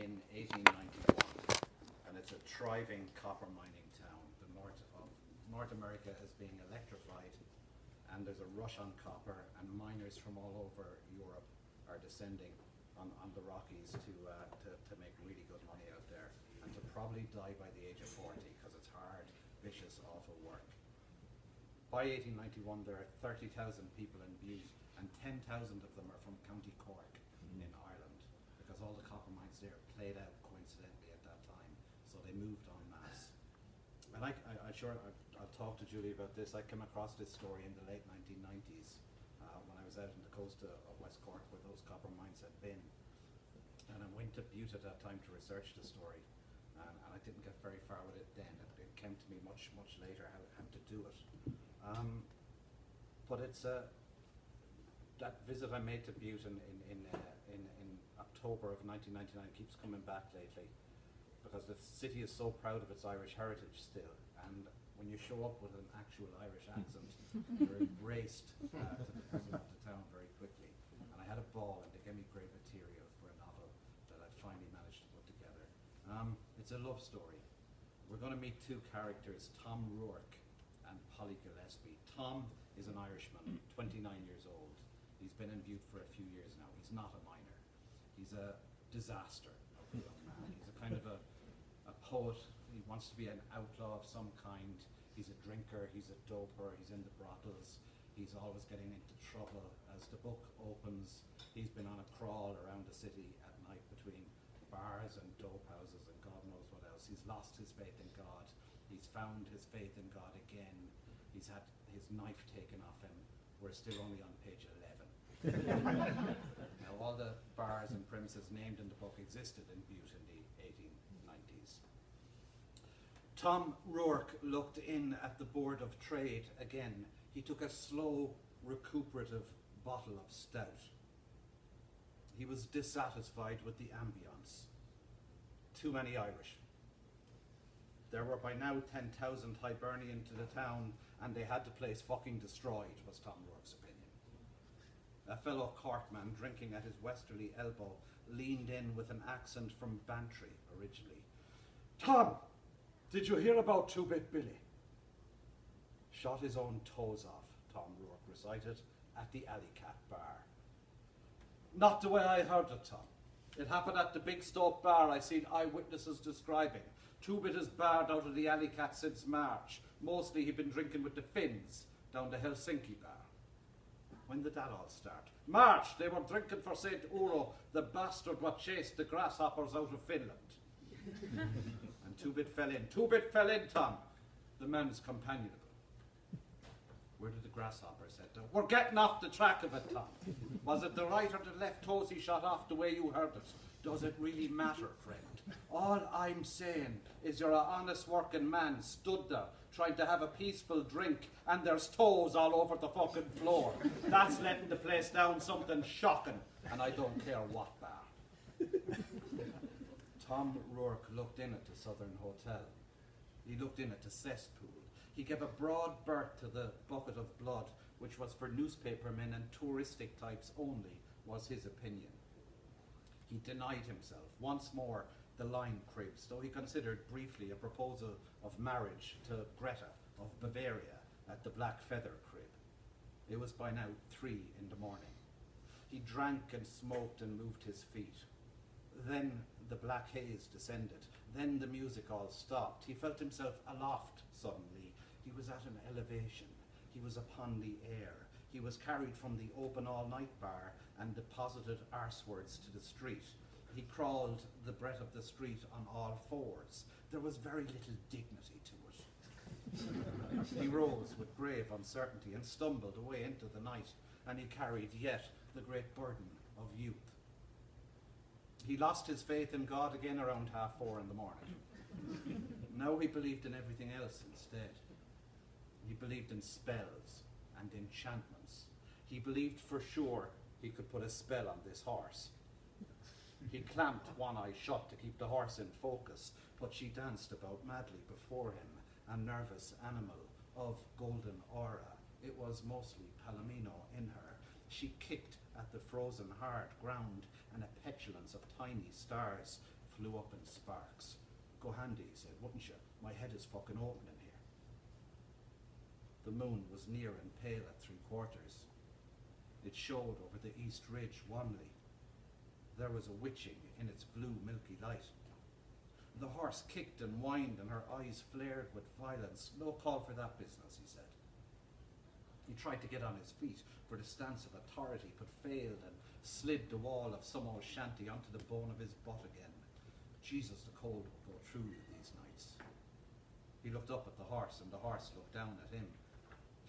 in 1891, and it's a thriving copper mining town. The north of North America is being electrified, and there's a rush on copper, and miners from all over Europe are descending on the Rockies to make really good money out there, and to probably die by the age of 40 because it's hard, vicious, awful work. By 1891, there are 30,000 people in Butte, and 10,000 of them are from County Cork in Ireland, because all the copper mines there played out coincidentally at that time, so they moved en masse. And I'll talk to Julie about this. I came across this story in the late 1990s when I was out on the coast of West Cork where those copper mines had been. And I went to Butte at that time to research the story, and I didn't get very far with it then. It came to me much later how to do it. But it's that visit I made to Butte in October of 1999 keeps coming back lately, because the city is so proud of its Irish heritage still, and when you show up with an actual Irish accent, you're embraced to the town very quickly. And I had a ball, and they gave me great material for a novel that I finally managed to put together. It's a love story. We're going to meet two characters, Tom Rourke and Polly Gillespie. Tom is an Irishman, 29 years old. He's been in Butte for a few years now. He's not a miner. He's a disaster of a young man. He's a kind of a poet. He wants to be an outlaw of some kind. He's a drinker, he's a doper, he's in the brothels. He's always getting into trouble. As the book opens, he's been on a crawl around the city at night between bars and dope houses and God knows what else. He's lost his faith in God. He's found his faith in God again. He's had his knife taken off him. We're still only on page 11. Now, all the bars and premises named in the book existed in Butte in the 1890s. Tom Rourke looked in at the Board of Trade again. He took a slow, recuperative bottle of stout. He was dissatisfied with the ambience. Too many Irish. There were by now 10,000 Hibernian to the town, and they had the place fucking destroyed, was Tom Rourke's opinion. A fellow Corkman drinking at his westerly elbow leaned in with an accent from Bantry originally. Tom, did you hear about Two-Bit Billy? Shot his own toes off, Tom Rourke recited, at the Alley Cat bar. Not the way I heard it, Tom. It happened at the Big Stoke bar I seen eyewitnesses describing. Two-Bit is barred out of the Alley Cat since March. Mostly he'd been drinking with the Finns down the Helsinki bar. When did that all start? March, they were drinking for St. Uro, the bastard what chased the grasshoppers out of Finland. And Two-Bit fell in. Two-Bit fell in, Tom. The man's companionable. Where did the grasshoppers head down? We're getting off the track of it, Tom. Was it the right or the left toes he shot off the way you heard it? Does it really matter, friend? All I'm saying is you're an honest working man stood there trying to have a peaceful drink and there's toes all over the fucking floor. That's letting the place down something shocking, and I don't care what bar. Tom Rourke looked in at the Southern Hotel. He looked in at the cesspool. He gave a broad berth to the bucket of blood, which was for newspapermen and touristic types only, was his opinion. He denied himself. Once more, the line cribs, though he considered briefly a proposal of marriage to Greta of Bavaria at the Black Feather crib. It was by now 3 in the morning. He drank and smoked and moved his feet. Then the black haze descended. Then the music all stopped. He felt himself aloft suddenly. He was at an elevation. He was upon the air. He was carried from the open all-night bar and deposited arsewards to the street. He crawled the breadth of the street on all fours. There was very little dignity to it. He rose with grave uncertainty and stumbled away into the night, and he carried yet the great burden of youth. He lost his faith in God again around 4:30 in the morning. Now he believed in everything else instead. He believed in spells and enchantments. He believed for sure he could put a spell on this horse. He clamped one eye shut to keep the horse in focus, but she danced about madly before him, a nervous animal of golden aura. It was mostly Palomino in her. She kicked at the frozen hard ground, and a petulance of tiny stars flew up in sparks. Go handy, he said, wouldn't you? My head is fucking open in here. The moon was near and pale at 3/4. It showed over the east ridge wanly. There was a witching in its blue milky light. The horse kicked and whined and her eyes flared with violence. No call for that business, he said. He tried to get on his feet for the stance of authority, but failed and slid the wall of some old shanty onto the bone of his butt again. Jesus, the cold would go through you these nights. He looked up at the horse, and the horse looked down at him.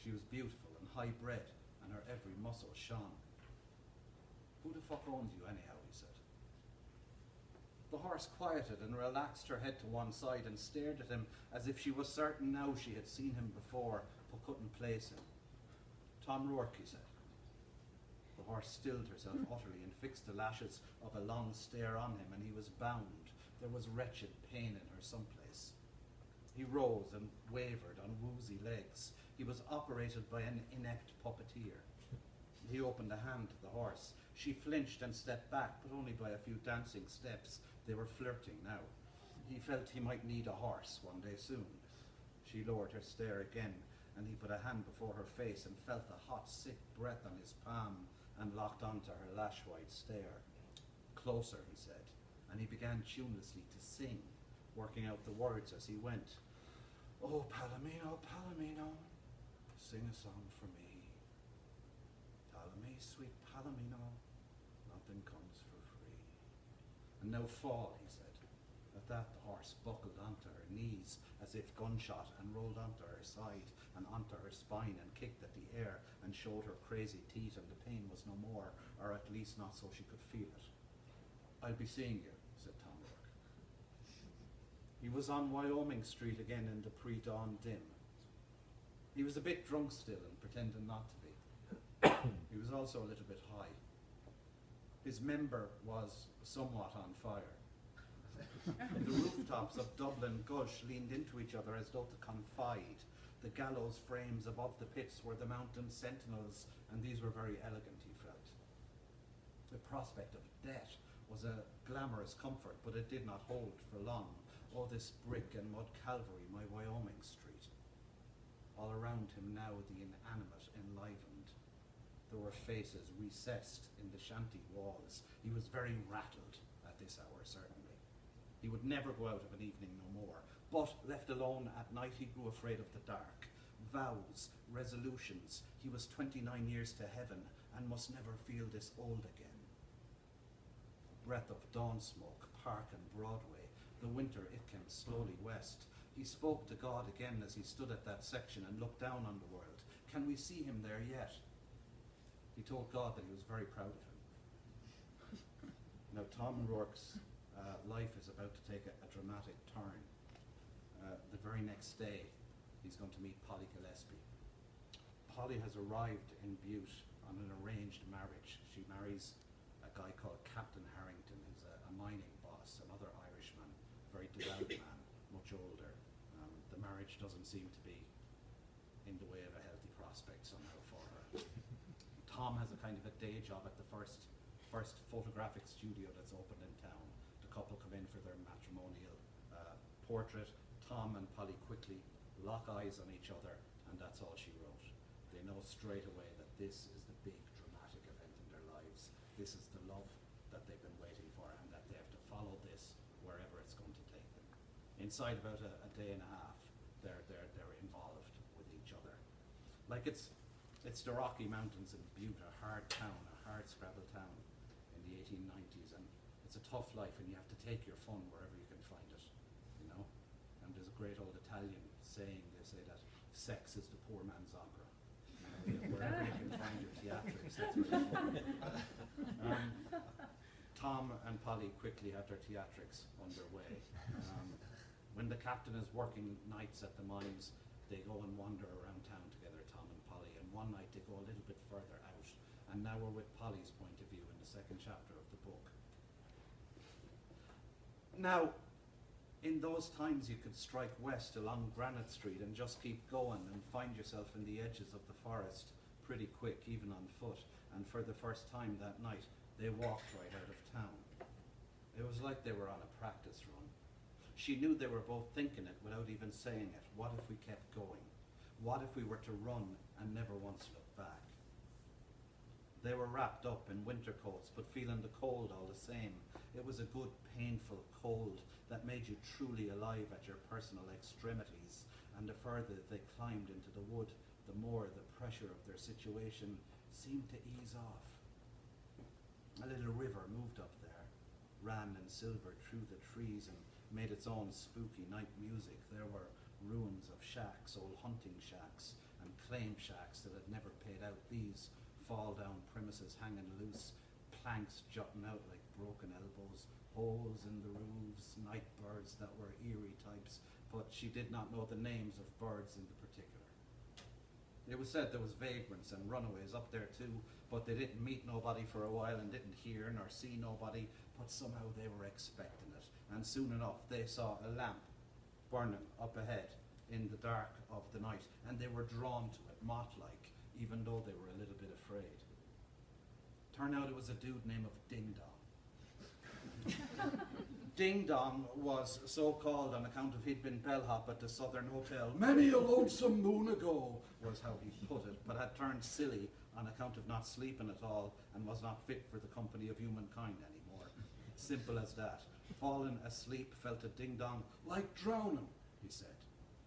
She was beautiful and high-bred, and her every muscle shone. Who the fuck owns you anyhow, he said. The horse quieted and relaxed her head to one side and stared at him as if she was certain now she had seen him before, but couldn't place him. Tom Rourke, he said. The horse stilled herself utterly and fixed the lashes of a long stare on him, and he was bound. There was wretched pain in her someplace. He rose and wavered on woozy legs. He was operated by an inept puppeteer. He opened a hand to the horse. She flinched and stepped back, but only by a few dancing steps. They were flirting now. He felt he might need a horse one day soon. She lowered her stare again, and he put a hand before her face and felt the hot, sick breath on his palm and locked onto her lash-white stare. Closer, he said, and he began tunelessly to sing, working out the words as he went. Oh, Palomino, Palomino, sing a song for me. Palomino, sweet Palomino, nothing comes for free. And now fall, he said. At that, the horse buckled onto her knees as if gunshot and rolled onto her side and onto her spine and kicked at the air and showed her crazy teeth, and the pain was no more, or at least not so she could feel it. I'll be seeing you, said Tom Rourke. He was on Wyoming Street again in the pre-dawn dim. He was a bit drunk still and pretending not to be. He was also a little bit high. His member was somewhat on fire. The rooftops of Dublin Gush leaned into each other as though to confide. The gallows frames above the pits were the mountain sentinels, and these were very elegant, he felt. The prospect of death was a glamorous comfort, but it did not hold for long. Oh, this brick and mud Calvary, my Wyoming Street. All around him now the inanimate enlivened. There were faces recessed in the shanty walls. He was very rattled at this hour, certainly. He would never go out of an evening no more. But, left alone at night, he grew afraid of the dark. Vows, resolutions. He was 29 years to heaven and must never feel this old again. A breath of dawn smoke, Park and Broadway. The winter, it came slowly west. He spoke to God again as he stood at that section and looked down on the world. Can we see him there yet? He told God that he was very proud of him. Now, Tom Rourke's life is about to take a dramatic turn. The very next day, he's going to meet Polly Gillespie. Polly has arrived in Butte on an arranged marriage. She marries a guy called Captain Harrington, who's a mining boss, another Irishman, a very devout man, much older. The marriage doesn't seem to be in the way of a healthy prospect somehow for her. Tom has a kind of a day job at the first photographic studio that's opened in town. The couple come in for their matrimonial portrait. Tom and Polly quickly lock eyes on each other, and that's all she wrote. They know straight away that this is the big dramatic event in their lives. This is the love that they've been waiting for, and that they have to follow this wherever it's going to take them. Inside about a day and a half, they're involved with each other. Like it's the Rocky Mountains in Butte, a hard town, a hard scrabble town in the 1890s, and it's a tough life, and you have to take your fun wherever you can find it, you know? And there's a great old Italian saying, they say that sex is the poor man's opera. Wherever you can find your theatrics, that's where you find it. Tom and Polly quickly have their theatrics underway. When the captain is working nights at the mines, they go and wander around town together, Tom and Polly, and one night they go a little bit further out. And now we're with Polly's point of view in the second chapter of the book. Now, in those times you could strike west along Granite Street and just keep going and find yourself in the edges of the forest pretty quick, even on foot. And for the first time that night, they walked right out of town. It was like they were on a practice run. She knew they were both thinking it without even saying it. What if we kept going? What if we were to run and never once look back? They were wrapped up in winter coats, but feeling the cold all the same. It was a good, painful cold that made you truly alive at your personal extremities, and the further they climbed into the wood, the more the pressure of their situation seemed to ease off. A little river moved up there, ran in silver through the trees and made its own spooky night music. There were ruins of shacks, old hunting shacks and claim shacks that had never paid out. These fall-down premises hanging loose, planks jutting out like broken elbows, holes in the roofs, night birds that were eerie types, but she did not know the names of birds in the particular. It was said there was vagrants and runaways up there too, but they didn't meet nobody for a while and didn't hear nor see nobody, but somehow they were expecting it. And soon enough they saw a lamp burning up ahead in the dark of the night, and they were drawn to it, moth-like, even though they were a little bit afraid. Turned out it was a dude named Ding Dong. Ding Dong was so called on account of he'd been bellhop at the Southern Hotel many a lonesome moon ago, was how he put it, but had turned silly on account of not sleeping at all and was not fit for the company of humankind anymore. Simple as that. Falling asleep felt to Ding Dong like drowning, he said.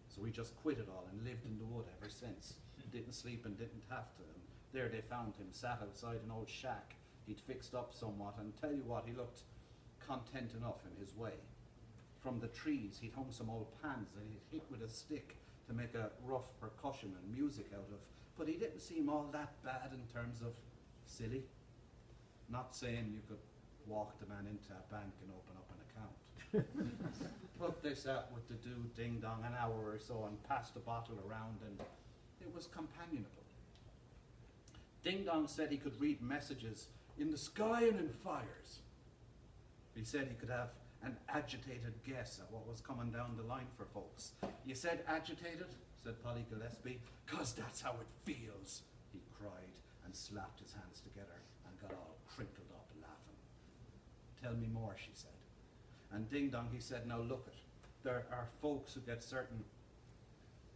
So he just quit it all and lived in the wood ever since. Didn't sleep and didn't have to. And there they found him, sat outside an old shack he'd fixed up somewhat, and tell you what, he looked content enough in his way. From the trees he'd hung some old pans that he'd hit with a stick to make a rough percussion and music out of, but he didn't seem all that bad in terms of silly. Not saying you could walk the man into a bank and open up an account. But they sat with the dude Ding Dong an hour or so and passed the bottle around, and it was companionable. Ding Dong said he could read messages in the sky and in fires. He said he could have an agitated guess at what was coming down the line for folks. You said agitated, said Polly Gillespie, 'cause that's how it feels, he cried and slapped his hands together and got all crinkled up laughing. Tell me more, she said. And Ding Dong, he said, now look it, there are folks who get certain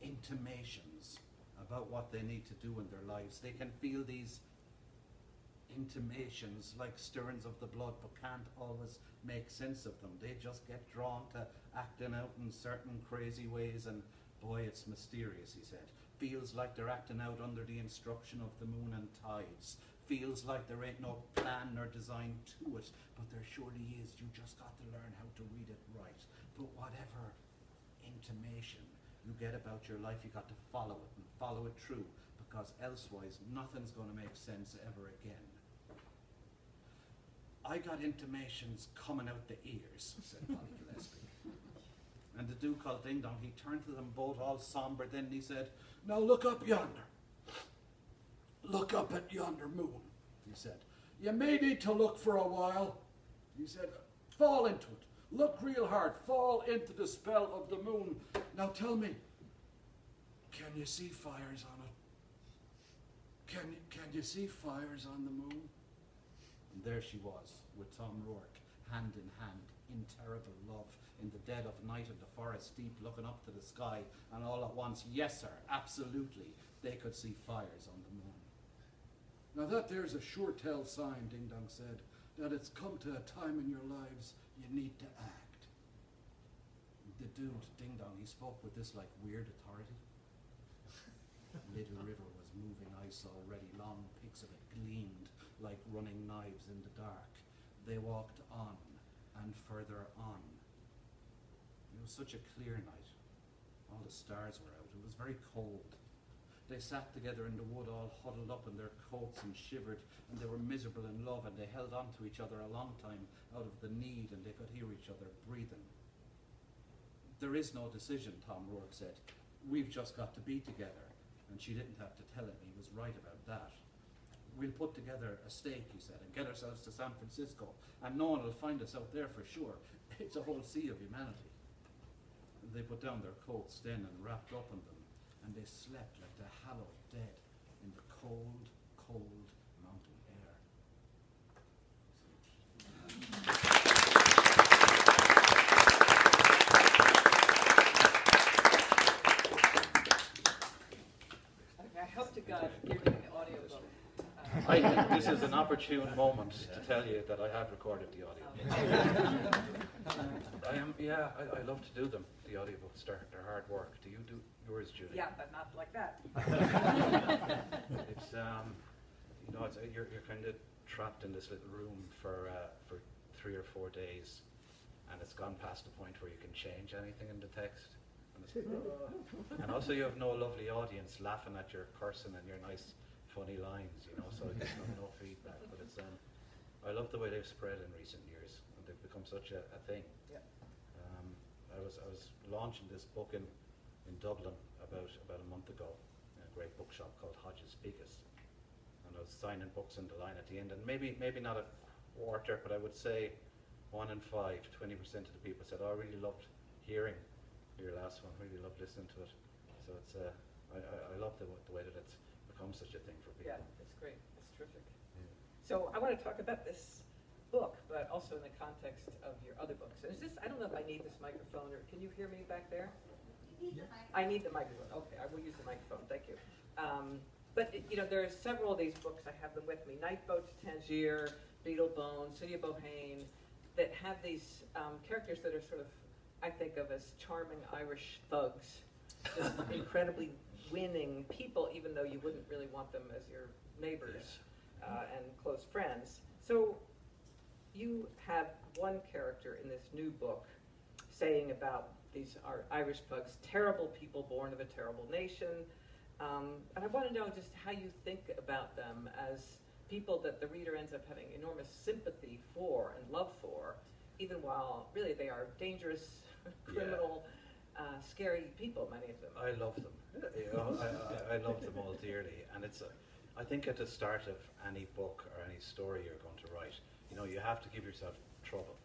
intimations about what they need to do in their lives. They can feel these intimations like stirrings of the blood, but can't always make sense of them. They just get drawn to acting out in certain crazy ways, and boy, it's mysterious, he said. Feels like they're acting out under the instruction of the moon and tides. Feels like there ain't no plan nor design to it, but there surely is. You just got to learn how to read it right. But whatever intimation you get about your life, you got to follow it and follow it through, because elsewise nothing's going to make sense ever again. I got intimations coming out the ears, said Polly Gillespie. And the dude called Ding Dong, he turned to them both all somber, then he said, now look up yonder. Look up at yonder moon, he said. You may need to look for a while. He said, fall into it. Look real hard. Fall into the spell of the moon. Now tell me, can you see fires on it? Can you see fires on the moon? And there she was, with Tom Rourke, hand in hand, in terrible love, in the dead of night in the forest deep, looking up to the sky, and all at once, yes sir, absolutely, they could see fires on the moon. Now that there's a sure tell sign, Ding Dong said, that it's come to a time in your lives you need to act. The dude, Ding Dong, he spoke with this like weird authority. Little river was moving ice already, long peaks of it gleamed like running knives in the dark. They walked on and further on. It was such a clear night. All the stars were out. It was very cold. They sat together in the wood, all huddled up in their coats and shivered, and they were miserable in love, and they held on to each other a long time out of the need, and they could hear each other breathing. There is no decision, Tom Rourke said. We've just got to be together. And she didn't have to tell him, he was right about that. We'll put together a stake, he said, and get ourselves to San Francisco, and no one will find us out there for sure. It's a whole sea of humanity. And they put down their coats then and wrapped up in them, and they slept like the hallowed dead in the cold, cold mountain air. opportune moment to tell you that I have recorded the audio. I love to do them, the audiobooks. They're hard work. Do you do yours, Julie? Yeah, but not like that. It's you're kind of trapped in this little room for 3 or 4 days, and it's gone past the point where you can change anything in the text. And also you have no lovely audience laughing at your person and your nice funny lines, so there's no feedback. But it's I love the way they've spread in recent years, and they've become such a thing. Yeah. I was launching this book in Dublin about a month ago in a great bookshop called Hodges Biggest, and I was signing books in the line at the end, and maybe not a quarter, but I would say 1 in 5, 20% of the people said, "Oh, I really loved hearing your last one. Really loved listening to it." So it's I love the way that it's become such a thing for people. Yeah, it's great. It's terrific. Yeah. So I want to talk about this book, but also in the context of your other books. And I don't know if I need this microphone, or can you hear me back there? I need the microphone. Okay, I will use the microphone. Thank you. But there are several of these books. I have them with me: Night Boat to Tangier, Beetlebone, City of Bohane, that have these characters that are sort of, I think of as charming Irish thugs, just incredibly winning people, even though you wouldn't really want them as your neighbors and close friends. So you have one character in this new book saying about these are Irish thugs, terrible people born of a terrible nation. And I want to know just how you think about them as people that the reader ends up having enormous sympathy for and love for, even while really they are dangerous, criminal, scary people, many of them. I love them. I love them all dearly, and I think at the start of any book or any story you're going to write, you have to give yourself trouble,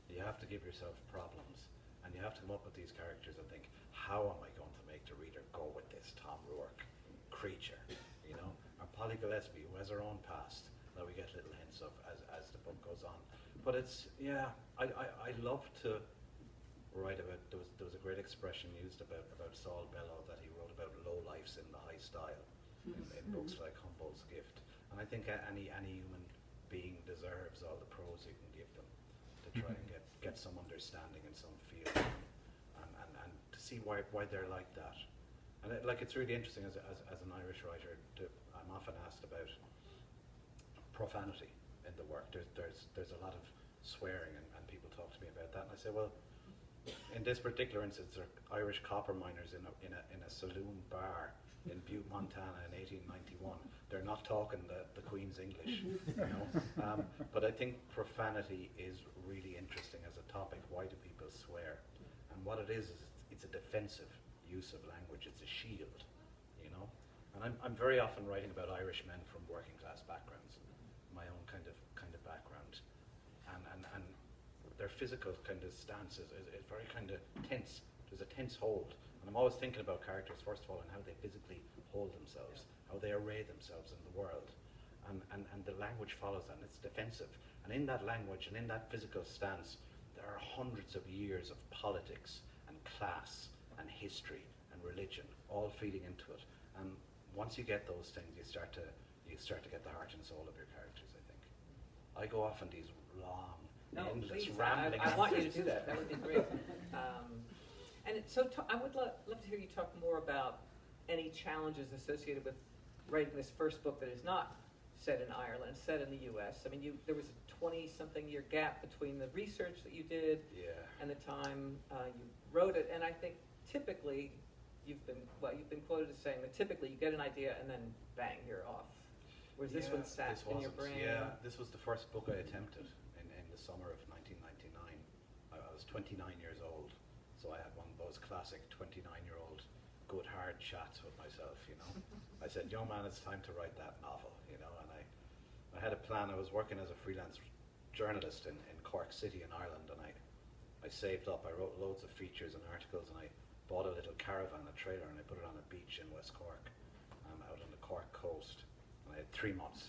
you have to give yourself problems, and you have to come up with these characters and think, how am I going to make the reader go with this Tom Rourke creature, or Polly Gillespie, who has her own past that we get little hints of as the book goes on. But I love to write about, there was a great expression used about Saul Bellow that he wrote about low lifes in the high style in books like Humboldt's Gift. And I think any human being deserves all the prose you can give them to try and get some understanding and some feel and to see why they're like that. And it's really interesting as an Irish writer, I'm often asked about profanity in the work. There's a lot of swearing and people talk to me about that, and I say, well, in this particular instance, they're Irish copper miners in a saloon bar in Butte, Montana in 1891. They're not talking the Queen's English, But I think profanity is really interesting as a topic. Why do people swear? And what it is it's a defensive use of language. It's a shield, And I'm very often writing about Irish men from working class backgrounds, my own kind of background, and their physical kind of stance is very kind of tense. There's a tense hold. And I'm always thinking about characters, first of all, and how they physically hold themselves, how they array themselves in the world. And the language follows that, and it's defensive. And in that language and in that physical stance, there are hundreds of years of politics and class and history and religion all feeding into it. And once you get those things, you start to get the heart and soul of your characters, I think. I go off on these long, endless, rambling. I want you to do that. That would be great. I would love to hear you talk more about any challenges associated with writing this first book that is not set in Ireland, set in the U.S. I mean, there was a 20-something year gap between the research that you did and the time you wrote it. And I think typically you've been quoted as saying that typically you get an idea and then bang, you're off. Whereas this one sat in your brain. Yeah, this was the first book I attempted in the summer of 1999. I was 29 years old, so I had one of those classic 29-year-old good hard chats with myself, I said, young man, it's time to write that novel, and I had a plan. I was working as a freelance journalist in Cork City in Ireland, and I saved up. I wrote loads of features and articles, and I bought a little caravan, a trailer, and I put it on a beach in West Cork, out on the Cork coast. And I had 3 months,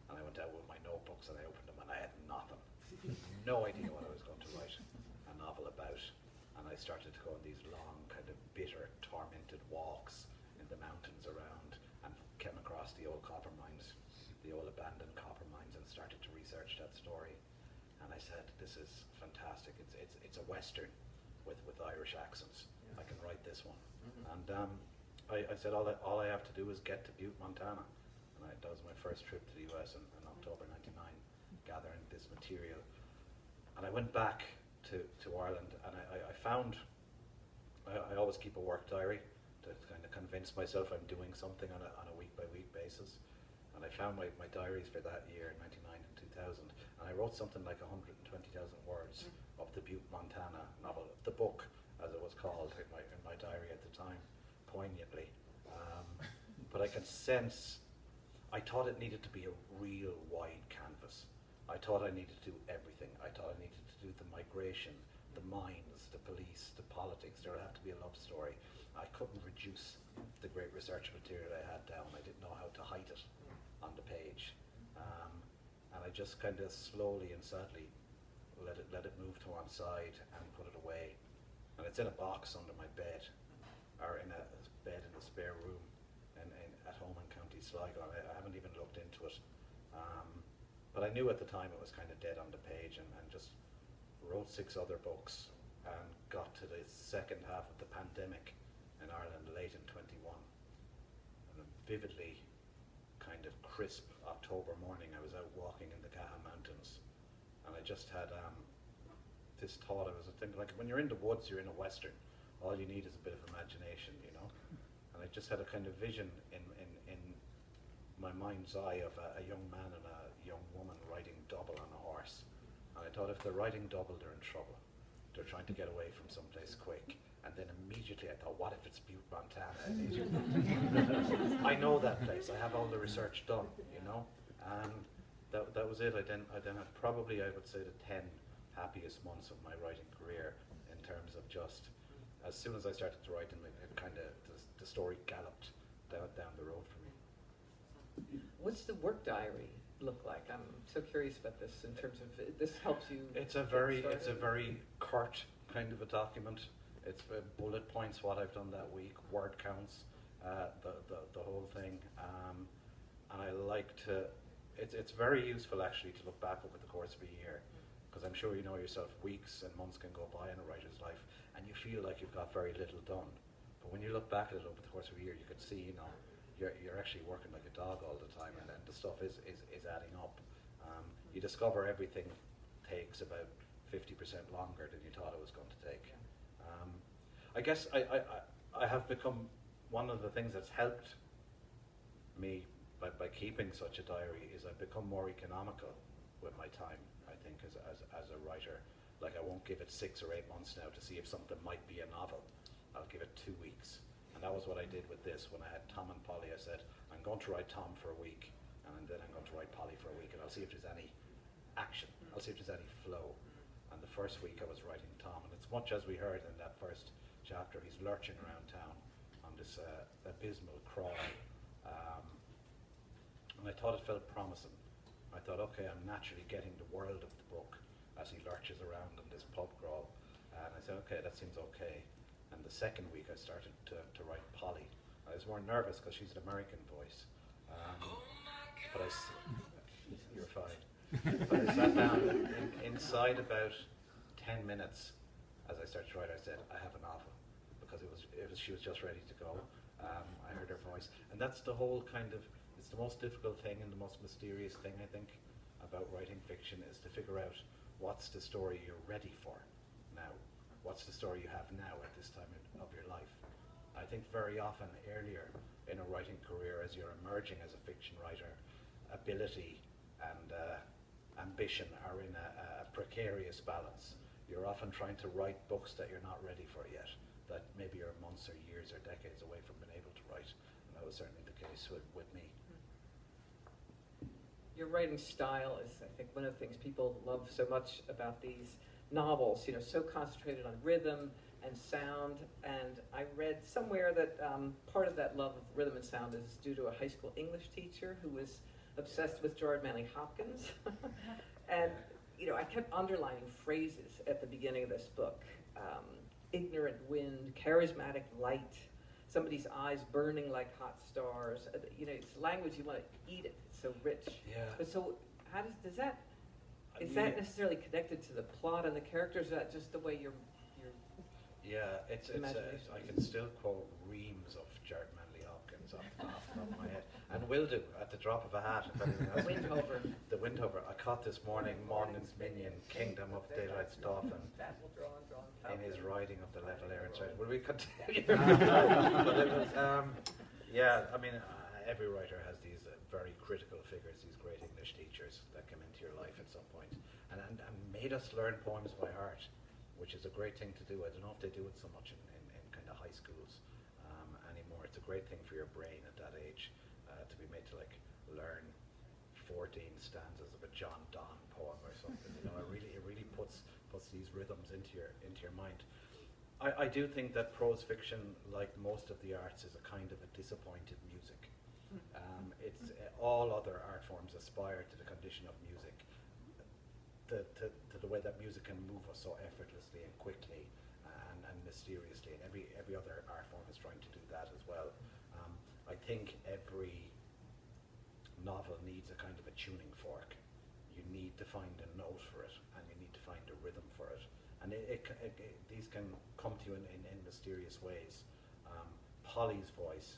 and I went out with my notebooks, and I opened them, and I had nothing. No idea what I was going to write a novel about. And I started to go on these long, kind of bitter, tormented walks in the mountains around, and came across the old copper mines, the old abandoned copper mines, and started to research that story, and I said, this is fantastic. It's a Western with Irish accents. I can write this one. And I said, all I have to do is get to Butte, Montana. And that was my first trip to the US in October 99, gathering this material. And I went back to Ireland, and I found, I always keep a work diary to kind of convince myself I'm doing something on a week-by-week basis. And I found my diaries for that year, 99 and 2000, and I wrote something like 120,000 words of the Butte, Montana novel, the book, as it was called in my diary at the time, poignantly. But I can sense, I thought it needed to be a real wide canvas. I thought I needed to do everything. I thought I needed to do the migration, the mines, the police, the politics. There would have to be a love story. I couldn't reduce the great research material I had down. I didn't know how to hide it on the page. And I just kind of slowly and sadly let it move to one side and put it away. And it's in a box under my bed, or in a bed in the spare room at home in County Sligo. I haven't even looked into it. But I knew at the time it was kind of dead on the page, and just wrote 6 other books and got to the second half of the pandemic in Ireland late in 21. And a vividly kind of crisp October morning, I was out walking in the Caha Mountains, and I just had this thought. I was thinking, like, when you're in the woods, you're in a Western, all you need is a bit of imagination, you know? And I just had a kind of vision in my mind's eye of a young man and a young woman riding double on a horse. And I thought, if they're riding double, they're in trouble. They're trying to get away from someplace quick. And then immediately I thought, what if it's Butte, Montana? I know that place. I have all the research done, you know? And that was it. I then had probably, I would say, the 10 happiest months of my writing career, in terms of just, as soon as I started to write them, it kind of, the story galloped down the road for me. What's the work diary look like? I'm so curious about this in terms of, this helps you. It's a very curt kind of a document. It's bullet points, what I've done that week, word counts, the whole thing. And I like to, it's very useful actually to look back over the course of a year, because I'm sure you know yourself, weeks and months can go by in a writer's life and you feel like you've got very little done. But when you look back at it over the course of a year, you can see, you know, you're actually working like a dog all the time, and the stuff is adding up. You discover everything takes about 50% longer than you thought it was going to take. I guess I have become, one of the things that's helped me by keeping such a diary is I've become more economical with my time, I think, as a writer. Like, I won't give it 6 or 8 months now to see if something might be a novel. I'll give it 2 weeks. And that was what I did with this. When I had Tom and Polly, I said, I'm going to write Tom for a week, and then I'm going to write Polly for a week, and I'll see if there's any action. I'll see if there's any flow. And the first week I was writing Tom, and it's much as we heard in that first chapter, he's lurching around town on this abysmal crawl. And I thought it felt promising. I thought, okay, I'm naturally getting the world of the book as he lurches around in this pub crawl. And I said, okay, that seems okay. And the second week I started to write Polly. I was more nervous because she's an American voice. But you're fine. But I sat down inside about 10 minutes as I started to write. I said, I have a novel, because she was just ready to go. I heard her voice. And that's the whole kind of, it's the most difficult thing and the most mysterious thing, I think, about writing fiction, is to figure out what's the story you're ready for now. What's the story you have now at this time of your life? I think very often earlier in a writing career, as you're emerging as a fiction writer, ability and ambition are in a precarious balance. You're often trying to write books that you're not ready for yet, that maybe you're months or years or decades away from being able to write. And that was certainly the case with me. Your writing style is, I think, one of the things people love so much about these novels, you know, so concentrated on rhythm and sound. And I read somewhere that part of that love of rhythm and sound is due to a high school English teacher who was obsessed with Gerard Manley Hopkins. And, you know, I kept underlining phrases at the beginning of this book. Ignorant wind, charismatic light, somebody's eyes burning like hot stars. You know, it's language, you want to eat it. It's so rich. Yeah. But so how does that, is that necessarily connected to the plot and the characters? Is that just the way you're Yeah, it's imagination I can still quote reams of Jared Manley Hopkins off the top of my head, and will do at the drop of a hat. If anything else. Windhover. The Windhover. I caught this morning Morning's Minion, Kingdom of Daylight's Dolphin, That will draw and draw and in his calculate. writing of the level air inside. Will we continue? But it was, yeah, I mean, every writer has these very critical figures, these great English teachers that come into your life at some point, and made us learn poems by heart, which is a great thing to do. I don't know if they do it so much in kind of high schools anymore. It's a great thing for your brain at that age to be made to like learn 14 stanzas of a John Donne poem or something. You know, it really puts these rhythms into your mind. I do think that prose fiction, like most of the arts, is a kind of a disappointed music. It's all other art forms aspire to the condition of music, to the way that music can move us so effortlessly and quickly and mysteriously, and every other art form is trying to do that as well. I think every novel needs a kind of a tuning fork. You need to find a note for it, and you need to find a rhythm for it, and these can come to you in mysterious ways. Polly's voice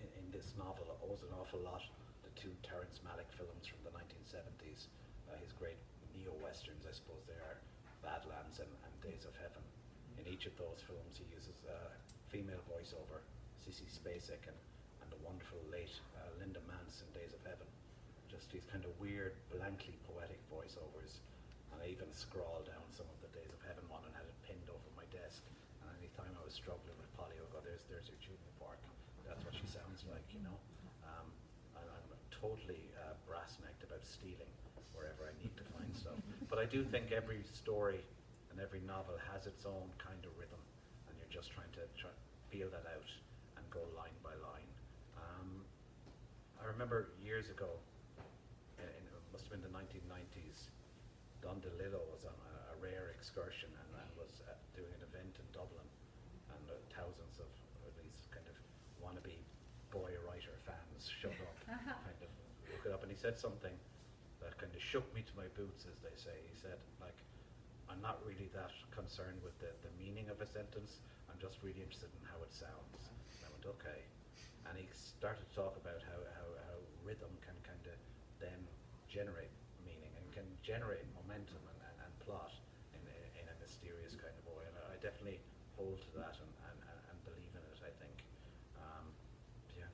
in this novel owes an awful lot to two Terrence Malick films from the 1970s, his great neo-westerns, I suppose they are, Badlands and Days of Heaven. In each of those films he uses female voiceover, Sissy Spacek and the wonderful late Linda Mance in Days of Heaven. Just these kind of weird, blankly poetic voiceovers. And I even scrawled down some of the Days of Heaven one and had it pinned over my desk. And any time I was struggling with Polly, I would go, there's your tuning fork. That's what she sounds like, you know. I'm totally brass-necked about stealing wherever I need to find stuff. But I do think every story and every novel has its own kind of rhythm, and you're just trying to feel that out and go line by line. I remember years ago, it must have been the 1990s, Don DeLillo was on a rare excursion and was doing an event in Dublin, and thousands of these kind of wannabe boy writer fans showed up, kind of look it up, and he said something that kind of shook me to my boots, as they say. He said, like, I'm not really that concerned with the meaning of a sentence, I'm just really interested in how it sounds. And I went, okay. And he started to talk about how rhythm can kind of then generate meaning and can generate momentum and plot in a mysterious kind of way. And I definitely hold to that and believe in it, I think. Yeah.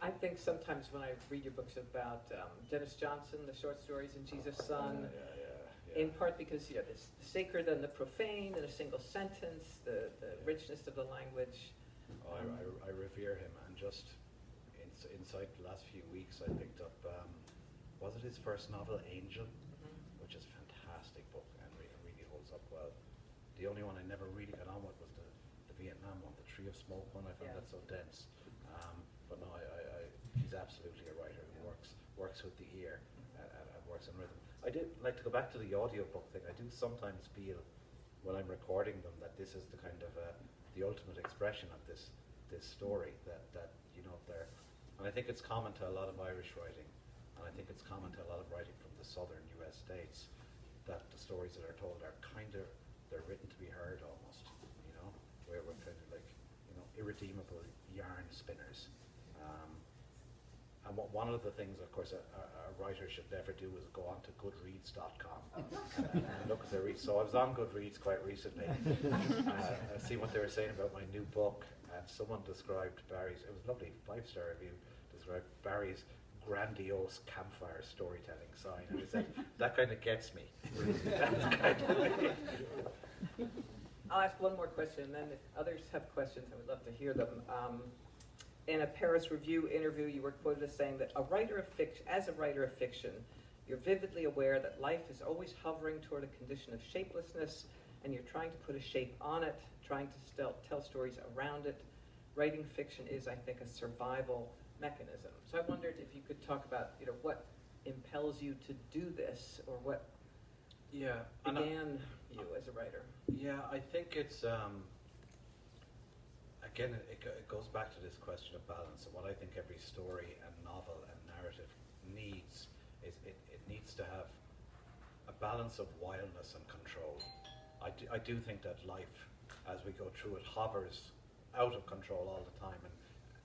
I think sometimes when I read your books about Dennis Johnson, the short stories in Jesus' Son, in part because there's the sacred and the profane in a single sentence, the richness of the language. I revere him, and just inside the last few weeks I picked up, was it his first novel, Angel, which is a fantastic book and really holds up well. The only one I never really got on with was the Vietnam one, the Tree of Smoke one. I found that so dense. But no, he's absolutely a writer who works with the ear and works on rhythm. I did like to go back to the audiobook thing. I do sometimes feel when I'm recording them that this is the kind of the ultimate expression of this story that you know they're, and I think it's common to a lot of Irish writing, and I think it's common to a lot of writing from the southern US states, that the stories that are told are they're written to be heard almost, you know, where we're kind of like, you know, irredeemable yarn spinners. And one of the things, of course, a writer should never do is go on to Goodreads.com and look at their reads. So I was on Goodreads quite recently, see what they were saying about my new book, and someone described Barry's, it was a lovely 5-star review, described Barry's grandiose campfire storytelling sign, and he said, that kind of gets me. That's kind of I'll ask one more question, and then if others have questions, I would love to hear them. In a Paris Review interview, you were quoted as saying that as a writer of fiction, you're vividly aware that life is always hovering toward a condition of shapelessness, and you're trying to put a shape on it, trying to tell stories around it. Writing fiction is, I think, a survival mechanism. So I wondered if you could talk about, what impels you to do this, or what began you as a writer. Yeah, I think it's again, it goes back to this question of balance, and what I think every story and novel and narrative needs is it needs to have a balance of wildness and control. I do think that life, as we go through it, hovers out of control all the time and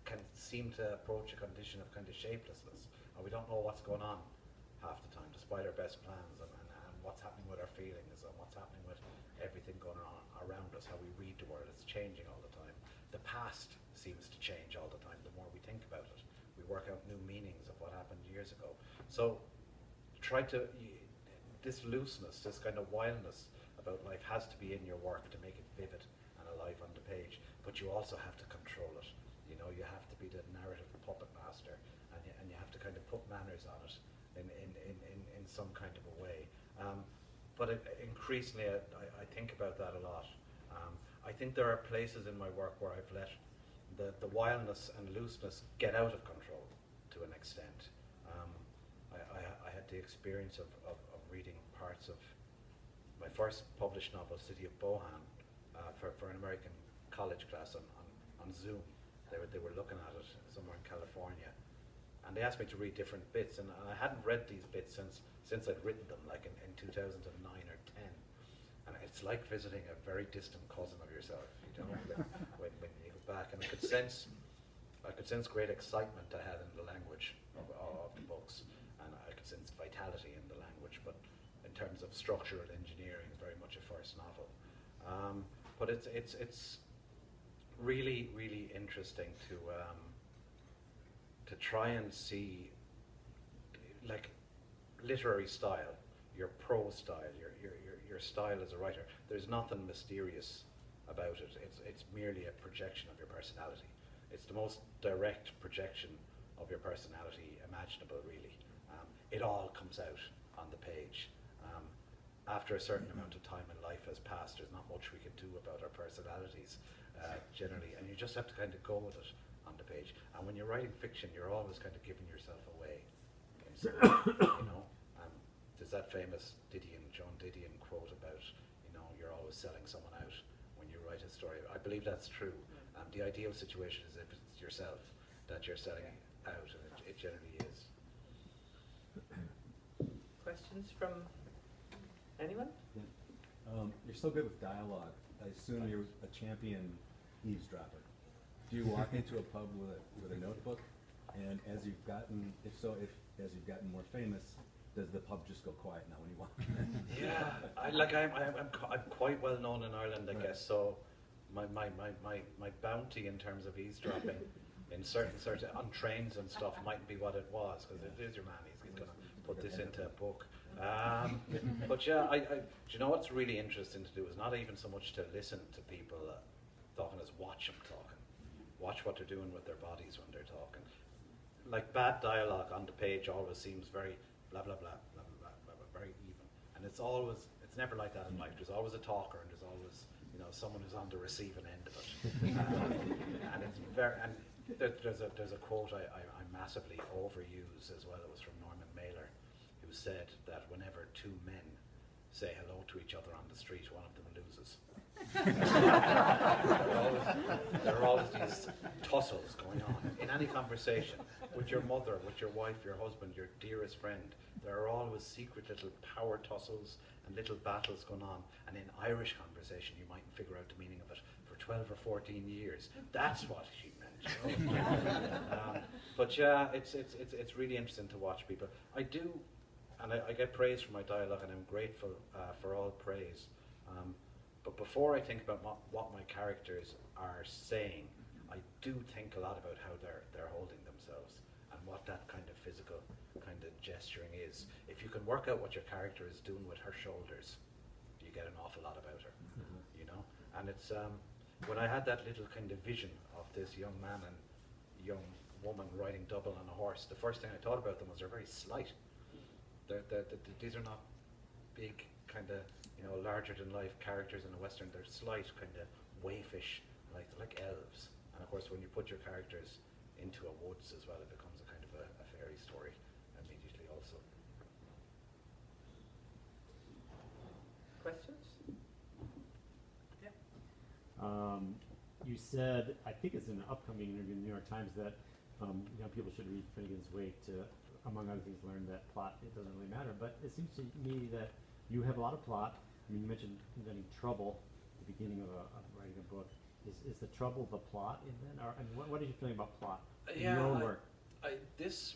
can seem to approach a condition of kind of shapelessness, and we don't know what's going on half the time, despite our best plans, and what's happening with our feelings and what's happening with everything going on around us, how we read the world. It's changing all the time. The past seems to change all the time. The more we think about it, we work out new meanings of what happened years ago. So this looseness, this kind of wildness about life has to be in your work to make it vivid and alive on the page, but you also have to control it. You know, you have to be the narrative puppet master, and you have to kind of put manners on it in some kind of a way. But increasingly, I think about that a lot. I think there are places in my work where I've let the wildness and looseness get out of control to an extent. I had the experience of reading parts of my first published novel, City of Bohan, for an American college class on Zoom. They were looking at it somewhere in California, and they asked me to read different bits, and I hadn't read these bits since I'd written them, like in 2009 or 10. And it's like visiting a very distant cousin of yourself, you know, when you go back. And I could sense great excitement I had in the language of the books, and I could sense vitality in the language. But in terms of structural engineering, very much a first novel. But it's really, really interesting to try and see, like, literary style, your prose style, your style as a writer. There's nothing mysterious about it. It's merely a projection of your personality. It's the most direct projection of your personality imaginable, really. It all comes out on the page. After a certain amount of time in life has passed, there's not much we can do about our personalities generally, and you just have to kind of go with it on the page. And when you're writing fiction, you're always kind of giving yourself away. You know, there's that famous John Didion quote about, you know, you're always selling someone out when you write a story. I believe that's true. The ideal situation is if it's yourself that you're selling out, and it generally is. Questions from anyone? You're so good with dialogue. I assume you're a champion eavesdropper. Do you walk into a pub with a notebook, and as you've gotten more famous, does the pub just go quiet now when you walk in? Yeah, I'm quite well known in Ireland, I Right. guess. So my bounty in terms of eavesdropping in certain on trains and stuff mightn't be what it was, because it is your man. He's going to put this into a book. But yeah, do you know what's really interesting to do is not even so much to listen to people talking as watch them talking. Watch what they're doing with their bodies when they're talking. Like, bad dialogue on the page always seems very blah blah blah blah blah blah, blah, very even, and it's never like that in life. There's always a talker, and there's always, you know, someone who's on the receiving end of it. And it's there's a quote I massively overuse as well. It was from Norman Mailer, who said that whenever two men say hello to each other on the street, one of them loses. There are always these tussles going on in any conversation, with your mother, with your wife, your husband, your dearest friend. There are always secret little power tussles and little battles going on. And in Irish conversation, you mightn't figure out the meaning of it for 12 or 14 years. That's what she meant. You know? But yeah, it's really interesting to watch people. I do, and I get praise for my dialogue, and I'm grateful for all praise. But before I think about what my characters are saying, I do think a lot about how they're holding themselves and what that kind of physical kind of gesturing is. If you can work out what your character is doing with her shoulders, you get an awful lot about her, you know? And it's, when I had that little kind of vision of this young man and young woman riding double on a horse, the first thing I thought about them was they're very slight. These are not big, kind of, you know, larger than life characters in a Western. They're slight, kind of waifish, like elves. And of course, when you put your characters into a woods as well, it becomes a kind of a fairy story immediately also. Questions? Yeah. You said, I think it's in an upcoming interview in the New York Times, that young people should read Finnegan's Wake to among other things, learned that plot, it doesn't really matter. But it seems to me that you have a lot of plot. I mean, you mentioned inventing trouble at the beginning of writing a book. Is the trouble the plot in then? Or, I mean, what is your feeling about plot in your own work? This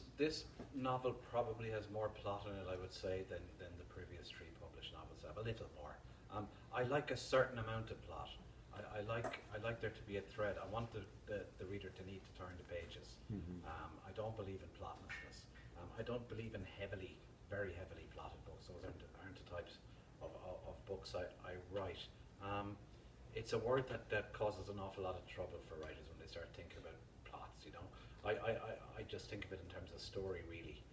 novel probably has more plot in it, I would say, than the previous 3 published novels have. A little more. I like a certain amount of plot. I like there to be a thread. I want the reader to need to turn the pages. I don't believe in plotlessness. I don't believe in very heavily plotted books. Those aren't the types of books I write. It's a word that causes an awful lot of trouble for writers when they start thinking about plots, you know. I just think of it in terms of story, really.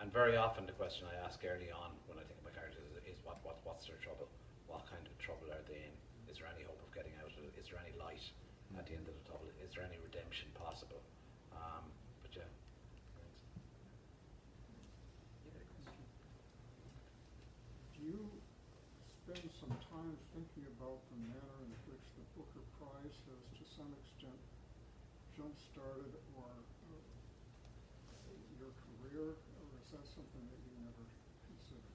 And very often the question I ask early on when I think of my characters is what's their trouble? What kind of trouble are they in? Is there any hope of getting out of it? Is there any light at the end of the tunnel? Is there any redemption possible? But yeah. Do you spend some time thinking about the manner in which the Booker Prize has, to some extent, jump-started or your career, or is that something that you never considered?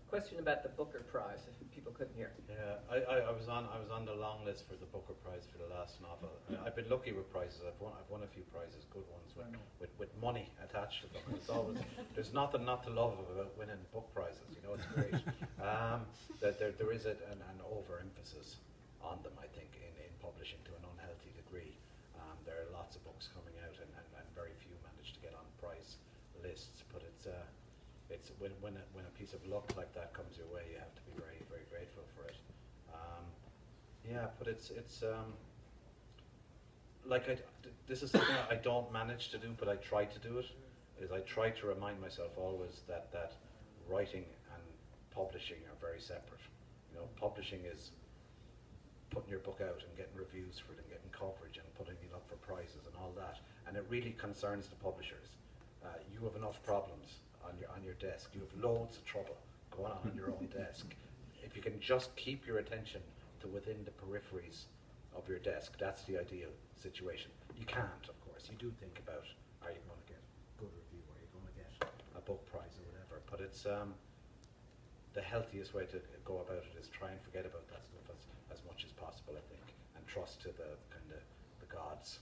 Question about the Booker Prize, if people couldn't hear. Yeah, I was on the long list for the Booker Prize for the last novel. I've been lucky with prizes. I've won a few prizes, good ones with money attached to them. It's always there's nothing not to love about winning book prizes. You know, it's great. There is an overemphasis on them, I think, in publishing to an unhealthy degree. There are lots of books coming out, and very few manage to get on prize lists. But it's when a piece of luck like that comes your way, you have to be very, very grateful for it. Yeah, but it's like this is something I don't manage to do, but I try to do it. Is I try to remind myself always that writing and publishing are very separate. You know, publishing is putting your book out and getting reviews for it and getting coverage and putting it up for prizes and all that, and it really concerns the publishers. You have enough problems on your desk. You have loads of trouble going on your own desk. If you can just keep your attention to within the peripheries of your desk, that's the ideal situation. You can't, of course. You do think about, are you going to get a good review, are you going to get a book prize or whatever, but it's the healthiest way to go about it is try and forget about that stuff as much as possible, I think, and trust to the kind of the gods.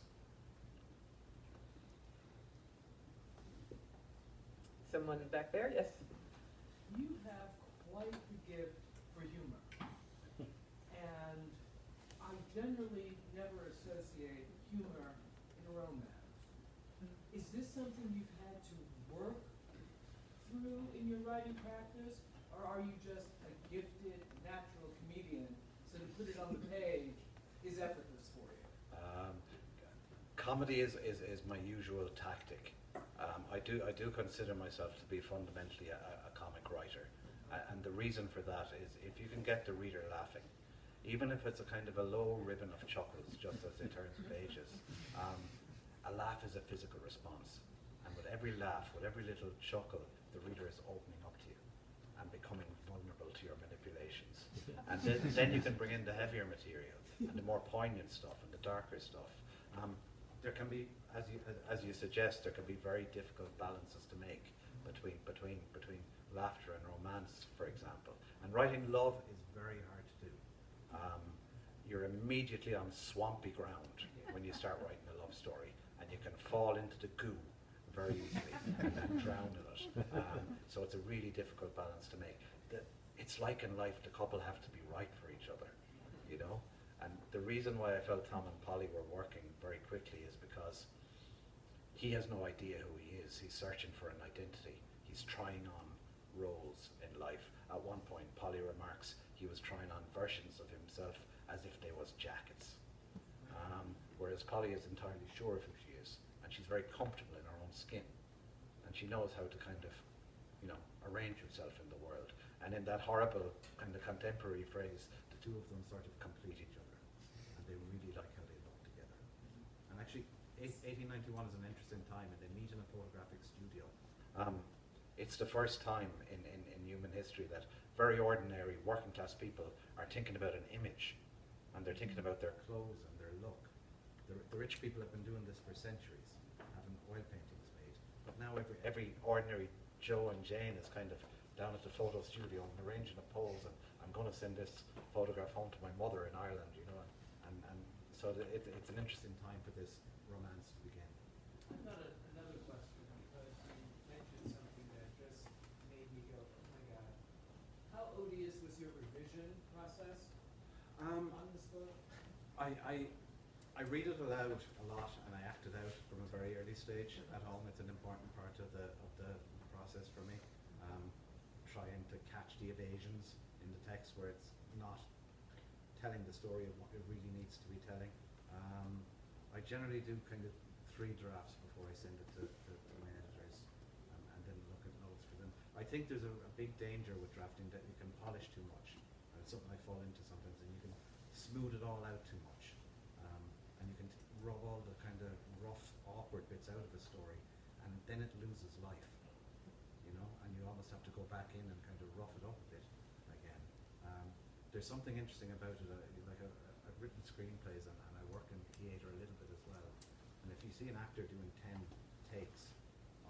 Someone back there, yes? You have quite the gift for humor. And I generally never associate humor in a romance. Is this something you've had to work through in your writing practice, or are you just a gifted, natural comedian, so to put it on the page is effortless for you? Comedy is my usual tactic. I do consider myself to be fundamentally a comic writer, and the reason for that is if you can get the reader laughing, even if it's a kind of a low ribbon of chuckles just as they turn the pages, a laugh is a physical response, and with every laugh, with every little chuckle, the reader is opening up to you and becoming vulnerable to your manipulations, and then you can bring in the heavier material and the more poignant stuff and the darker stuff. There can be, as you suggest, there can be very difficult balances to make between laughter and romance, for example. And writing love is very hard to do. You're immediately on swampy ground when you start writing a love story, and you can fall into the goo very easily and drown in it. So it's a really difficult balance to make. It's like in life, the couple have to be right for each other, you know? And the reason why I felt Tom and Polly were working very quickly is because he has no idea who he is. He's searching for an identity. He's trying on roles in life. At one point, Polly remarks he was trying on versions of himself as if they was jackets. Whereas Polly is entirely sure of who she is, and she's very comfortable in her own skin. And she knows how to kind of, you know, arrange herself in the world. And in that horrible kind of contemporary phrase, the two of them sort of complete each other. And they really like how they look together. And actually, 1891 is an interesting time, and they meet in a photographic studio. It's the first time in human history that very ordinary working class people are thinking about an image, and they're thinking about their clothes and their look. The rich people have been doing this for centuries, having oil paintings made, but But now every ordinary Joe and Jane is kind of down at the photo studio and arranging a pose, and I'm going to send this photograph home to my mother in Ireland, you know, and so it's an interesting time for this romance to begin. I've got another question, because you mentioned something that just made me go, oh my God. How odious was your revision process on this book? I read it aloud a lot, and I act it out from a very early stage at home. It's an important part of the process for me. Trying to catch the evasions in the text where it's not telling the story of what it really needs to be telling. I generally do kind of 3 drafts before I send it to my editors, and then look at notes for them. I think there's a big danger with drafting that you can polish too much. And it's something I fall into sometimes, and you can smooth it all out too much. And you can rub all the kind of rough, awkward bits out of a story, and then it loses life. You know, and you almost have to go back in and kind of rough it up a bit again. There's something interesting about it. Like I've written screenplays, and I work in theatre a little bit as well. And if you see an actor doing 10 takes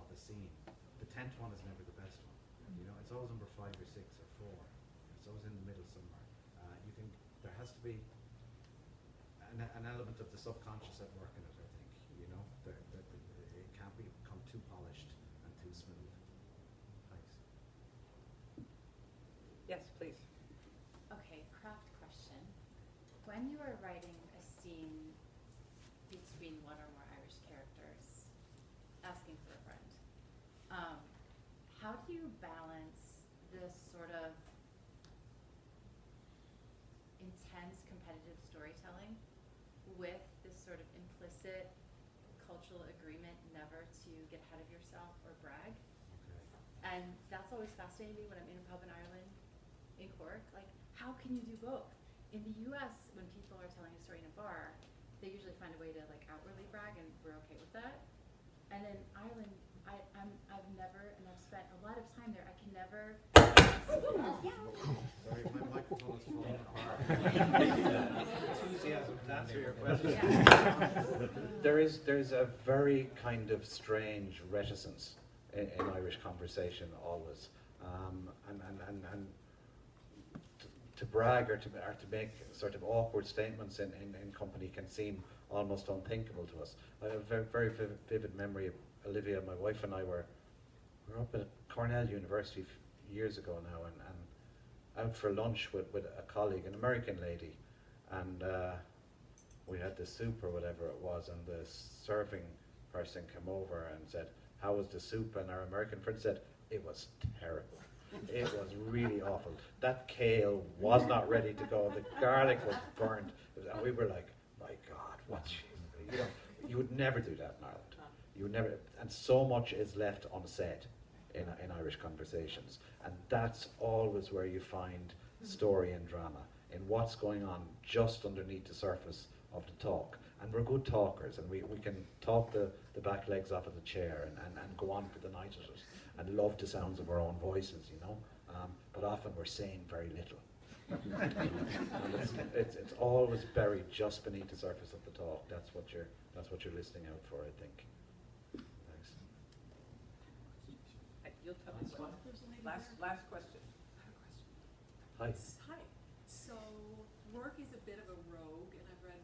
of a scene, the 10th one is never the best one. You know, it's always number 5 or 6 or 4. It's always in the middle somewhere. There has to be an element of the subconscious at work in it, I think. You know, it can't become too polished and too smooth. Thanks. Yes, please. Okay, craft question. When you are writing a scene between one or more Irish characters, asking for a friend, how do you balance this sort of intense competitive storytelling with this sort of implicit cultural agreement never to get ahead of yourself or brag? Okay. And that's always fascinating me when I'm in a pub in Ireland, in Cork. Like, how can you do both? In the U.S., when people are telling a story in a bar, they usually find a way to like outwardly brag, and we're okay with that. And in Ireland, I've never, and I've spent a lot of time there, I can never. Sorry, my microphone is falling apart. Enthusiasm to answer your question. Yeah. There's a very kind of strange reticence in Irish conversation always, and to brag or to make sort of awkward statements in company can seem almost unthinkable to us. I have a very, very vivid memory of Olivia, my wife, and I were up at Cornell University years ago now, and out for lunch with a colleague, an American lady, and we had the soup or whatever it was, and the serving person came over and said, "How was the soup?" And our American friend said, "It was terrible. It was really awful. That kale was not ready to go. The garlic was burnt." And we were like, "My God, what's she?" You know, you would never do that in Ireland. You would never, and so much is left unsaid in Irish conversations, and that's always where you find story and drama, in what's going on just underneath the surface of the talk. And we're good talkers, and we can talk the back legs off of the chair and go on for the night at it, and love the sounds of our own voices, you know. But often we're saying very little. And it's always buried just beneath the surface of the talk. That's what you're listening out for, I think. Thanks. You'll tell me what. Last question. Hi. Hi. So, Rourke is a bit of a rogue, and I've read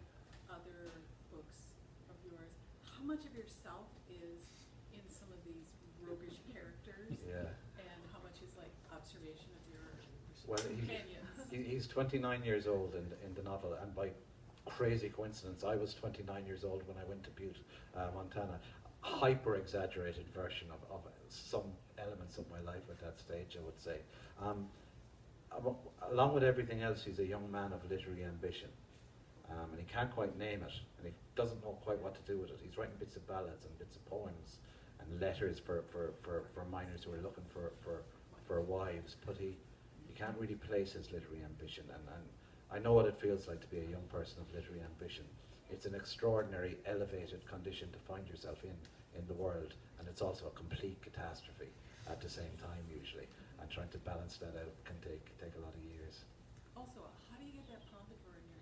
other books of yours. How much of yourself is in some of these roguish characters? Yeah. And how much is like observation of your Well, companions? he's 29 years old in the novel, and by crazy coincidence, I was 29 years old when I went to Butte, Montana. Hyper-exaggerated version of some elements of my life at that stage, I would say. Along with everything else, he's a young man of literary ambition, and he can't quite name it, and he doesn't know quite what to do with it. He's writing bits of ballads and bits of poems and letters for miners who are looking for wives, but he can't really place his literary ambition, and I know what it feels like to be a young person of literary ambition. It's an extraordinary, elevated condition to find yourself in the world, and it's also a complete catastrophe at the same time usually, and trying to balance that out can take a lot of years. Also, how do you get that pompadour in your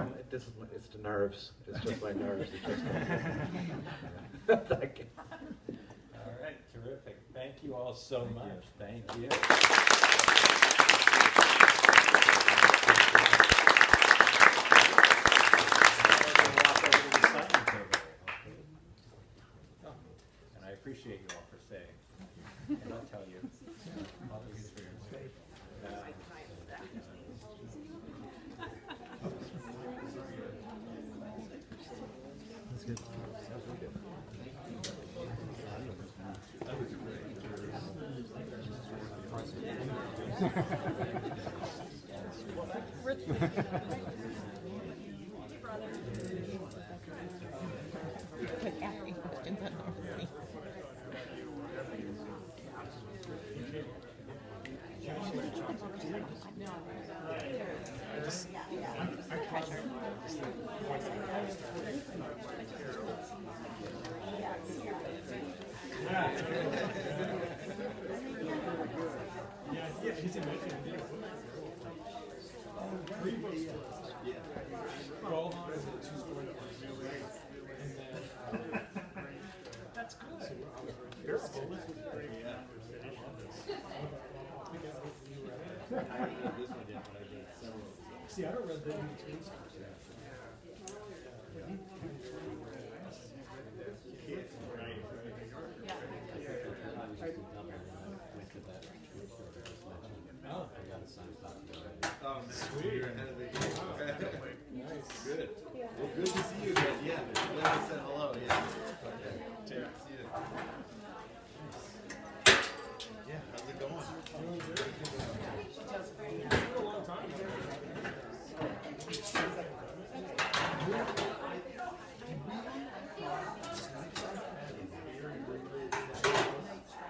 head? It's the nerves. It's just my nerves. It's just thank you. Terrific. Thank you all so Thank you. much. Thank you. And I appreciate you all for staying. And I'll tell you all the experience. That's good. See, I don't read that many too. Oh, sweet. You're ahead of the game. Nice. Good. Well, good to see you again. Yeah. Glad I said hello. Yeah. Okay. See you. Yeah. How's it going? For a long time.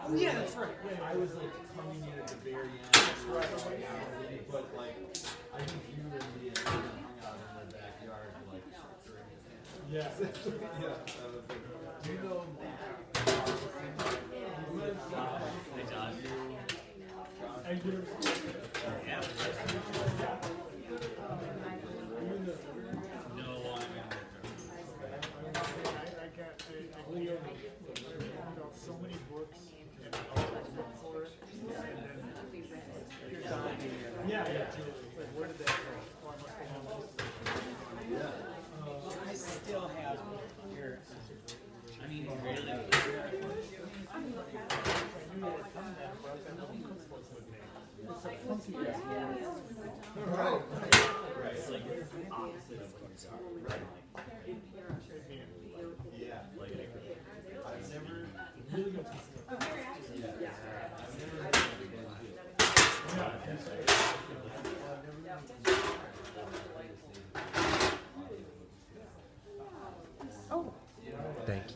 Oh yeah, that's right. Yeah, I was like coming in at the very end. That's right. But like, I think you and me and hung out in the backyard like during the Yeah. yeah. Do you know Hey, John. I do. Yeah. No, I'm So many books and I'll look for it. Yeah, yeah. Like, where did that go? Oh, I must have lost it. I still have your, I mean, really? Right. It's like opposite of what's right. Yeah. Like, I've never. Really good. Yeah. Thank you.